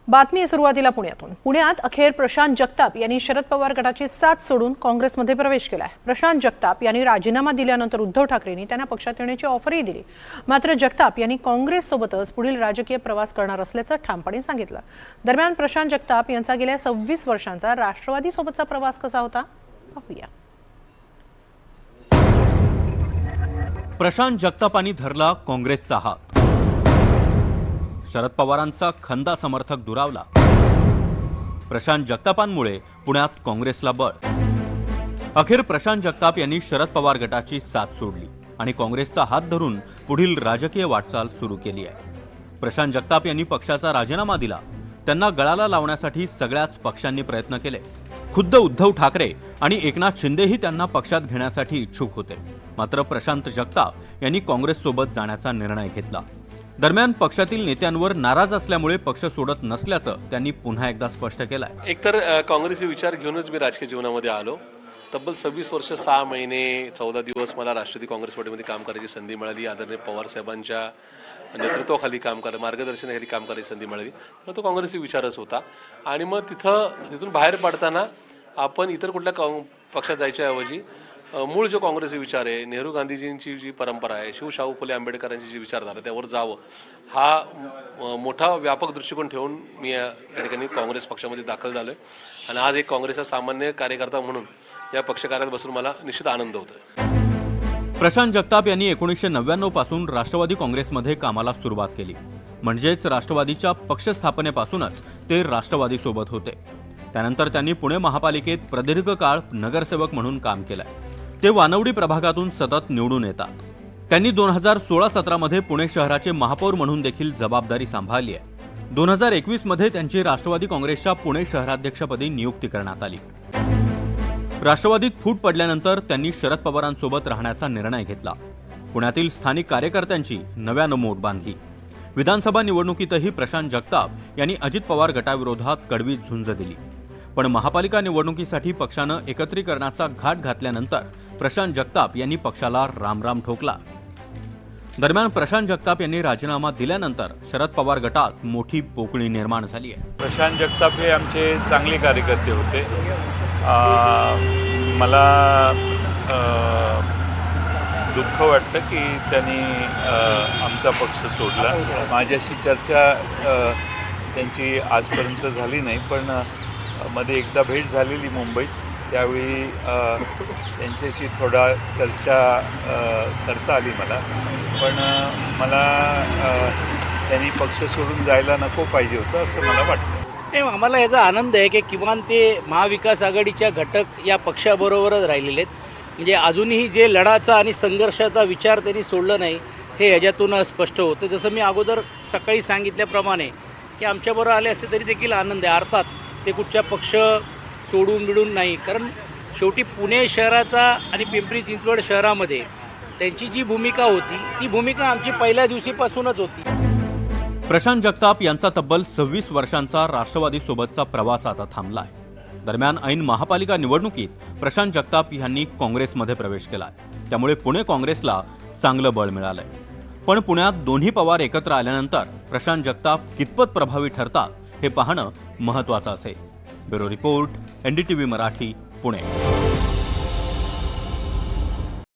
बातमी सुरुवातीला पुण्यातून। पुण्यात अखेर प्रशांत जगताप यांनी शरद पवार गटाची साथ सोडून काँग्रेसमध्ये प्रवेश केलाय। प्रशांत जगताप यांनी राजीनामा दिल्यानंतर उद्धव ठाकरेंनी त्यांना पक्षात येण्याची ऑफरही दिली। मात्र जगताप यांनी काँग्रेससोबतच पुढील राजकीय प्रवास करणार असल्याचं ठामपणे सांगितलं। दरम्यान प्रशांत जगताप यांचा गेल्या 26 वर्षांचा राष्ट्रवादीसोबतचा प्रवास कसा होता पाहूया। प्रशांत जगतापांनी धरला काँग्रेसचा हात। शरद पवारांचा खंदा समर्थक दुरावला। प्रशांत जगतापांमुळे पुण्यात काँग्रेसला बळ। अखेर प्रशांत जगताप यांनी शरद पवार गटाची साथ सोडली आणि काँग्रेसचा हात धरून पुढील राजकीय वाटचाल सुरू केली आहे। प्रशांत जगताप यांनी पक्षाचा राजीनामा दिला। त्यांना गळाला लावण्यासाठी सगळ्याच पक्षांनी प्रयत्न केले। खुद्द उद्धव ठाकरे आणि एकनाथ शिंदेही त्यांना पक्षात घेण्यासाठी इच्छुक होते। मात्र प्रशांत जगताप यांनी काँग्रेससोबत जाण्याचा निर्णय घेतला। दरम्यान पक्षातील नेत्यांवर नाराज असल्यामुळे पक्ष सोडत नसल्याचं त्यांनी पुन्हा एकदा स्पष्ट केलंय। एकतर काँग्रेसचे विचार घेऊनच मी राजकीय जीवनामध्ये आलो। तब्बल 26 वर्ष 6 महिने 14 दिवस मला राष्ट्रवादी काँग्रेस पार्टीमध्ये काम करायची संधी मिळाली। आदरणीय पवार साहेबांच्या नेतृत्वाखाली काम करायचं, मार्गदर्शनाखाली काम करायची संधी मिळाली। मग तो काँग्रेसचा विचारच होता आणि मग तिथून बाहेर पडताना आपण इतर कुठल्या पक्षात जायच्या ऐवजी मूळ जो काँग्रेसचे विचार आहे, नेहरू गांधीजींची जी परंपरा आहे, शाहू फुले आंबेडकरांची जी विचारधारा त्यावर जावं, हा मोठा व्यापक दृष्टिकोन ठेवून मी या ठिकाणी काँग्रेस पक्षामध्ये दाखल झालोय आणि आज एक काँग्रेसचा सामान्य कार्यकर्ता म्हणून या पक्षकार्यात बसून मला निश्चित आनंद होतोय। प्रशांत जगताप यांनी 1999 पासून राष्ट्रवादी काँग्रेसमध्ये कामाला सुरुवात केली। म्हणजेच राष्ट्रवादीच्या पक्ष स्थापनेपासूनच ते राष्ट्रवादी सोबत होते। त्यानंतर त्यांनी पुणे महापालिकेत प्रदीर्घ काळ नगरसेवक म्हणून काम केलंय। ते वानवडी प्रभागातून सतत निवडून येतात। त्यांनी 2016-17 मध्ये पुणे शहराचे महापौर म्हणून देखील जबाबदारी सांभाळली आहे। 2021 मध्ये त्यांची राष्ट्रवादी काँग्रेसच्या पुणे शहराध्यक्षपदी नियुक्ती करण्यात आली। राष्ट्रवादीत फूट पडल्यानंतर त्यांनी शरद पवारांसोबत राहण्याचा निर्णय घेतला। पुण्यातील स्थानिक कार्यकर्त्यांची नव्यानं मोठ बांधली। विधानसभा निवडणुकीतही प्रशांत जगताप यांनी अजित पवार गटाविरोधात कडवी झुंज दिली। पण महापालिका निवडणुकीसाठी पक्षानं एकत्रीकरणाचा घाट घातल्यानंतर प्रशांत जगताप यांनी पक्षाला रामराम ठोकला। दरम्यान प्रशांत जगताप यांनी राजीनामा दिल्यानंतर शरद पवार गटात मोठी पोकळी निर्माण झाली आहे। प्रशांत जगताप हे आमचे चांगले कार्यकर्ते होते। मला दुःख वाटतं की त्यांनी आमचा पक्ष सोडला। माझ्याशी चर्चा त्यांची आजपर्यंत झाली नाही, पण मध्ये एकदा भेट झालेली मुंबईत, त्यावेळी त्यांच्याशी थोडा चर्चा करता आली मला। पण मला त्यांनी पक्ष सोडून जायला नको पाहिजे होतं असं मला वाटतं। नाही, आम्हाला याचा आनंद आहे की किमान ते महाविकास आघाडीच्या घटक या पक्षाबरोबरच राहिलेले आहेत। म्हणजे अजूनही जे लढाचा आणि संघर्षाचा विचार त्यांनी सोडलं नाही हे याच्यातून स्पष्ट होतं। जसं मी अगोदर सकाळी सांगितल्याप्रमाणे की आमच्याबरोबर आले असते तरी देखील आनंद आहे। अर्थात ते कुठच्या पक्ष सोडून बिडून नाही, कारण शेवटी पुणे शहराचा आणि पिंपरी चिंचवड शहरामध्ये त्यांची जी भूमिका होती ती भूमिका आमची पहिल्या दिवशीपासूनच होती। प्रशांत जगताप यांचा तब्बल 26 वर्षांचा राष्ट्रवादीसोबतचा प्रवास आता थांबलाय। दरम्यान ऐन महापालिका निवडणुकीत प्रशांत जगताप यांनी काँग्रेसमध्ये प्रवेश केलाय। त्यामुळे पुणे काँग्रेसला चांगलं बळ मिळालंय। पण पुण्यात दोन्ही पवार एकत्र आल्यानंतर प्रशांत जगताप कितपत प्रभावी ठरतात हे पाहणं महत्त्वाचं असेल। Bureau report, NDTV Marathi, Pune.